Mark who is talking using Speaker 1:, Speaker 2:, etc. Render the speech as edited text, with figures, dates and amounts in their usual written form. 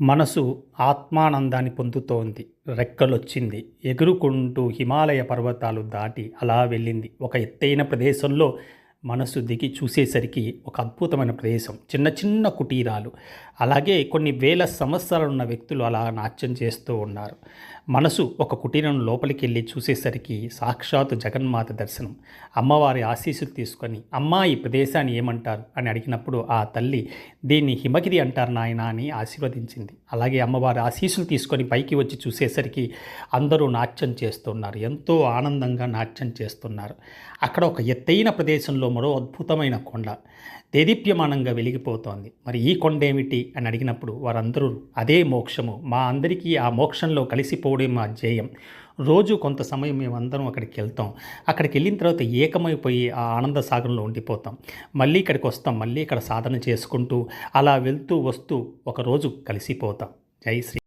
Speaker 1: మనసు ఆత్మానందాన్ని పొందుతోంది. రెక్కలొచ్చింది. ఎగురుకుంటూ హిమాలయ పర్వతాలు దాటి అలా వెళ్ళింది. ఒక ఎత్తైన ప్రదేశంలో మనసు దిగి చూసేసరికి ఒక అద్భుతమైన ప్రదేశం. చిన్న చిన్న కుటీరాలు. అలాగే కొన్ని వేల సంవత్సరాలున్న వ్యక్తులు అలా నాట్యం చేస్తూ ఉన్నారు. మనసు ఒక కుటీరం లోపలికి వెళ్ళి చూసేసరికి సాక్షాత్తు జగన్మాత దర్శనం. అమ్మవారి ఆశీస్సులు తీసుకొని, అమ్మా ఈ ప్రదేశాన్ని ఏమంటారు అని అడిగినప్పుడు ఆ తల్లి దీన్ని హిమగిరి అంటారు నాయన అని ఆశీర్వదించింది. అలాగే అమ్మవారి ఆశీస్సులు తీసుకొని పైకి వచ్చి చూసేసరికి అందరూ నాట్యం చేస్తున్నారు. ఎంతో ఆనందంగా నాట్యం చేస్తున్నారు. అక్కడ ఒక ఎత్తైన ప్రదేశంలో మరో అద్భుతమైన కొండ దేదీప్యమానంగా వెలిగిపోతోంది. మరి ఈ కొండ ఏమిటి అని అడిగినప్పుడు వారందరూ అదే మోక్షము, మా అందరికీ ఆ మోక్షంలో కలిసిపోవడం మా ధ్యేయం. రోజు కొంత సమయం మేమందరం అక్కడికి వెళ్తాం. అక్కడికి వెళ్ళిన తర్వాత ఏకమైపోయి ఆ ఆనంద సాగరంలో ఉండిపోతాం. మళ్ళీ ఇక్కడికి వస్తాం, మళ్ళీ ఇక్కడ సాధన చేసుకుంటూ అలా వెళ్తూ వస్తూ ఒకరోజు కలిసిపోతాం. జై శ్రీ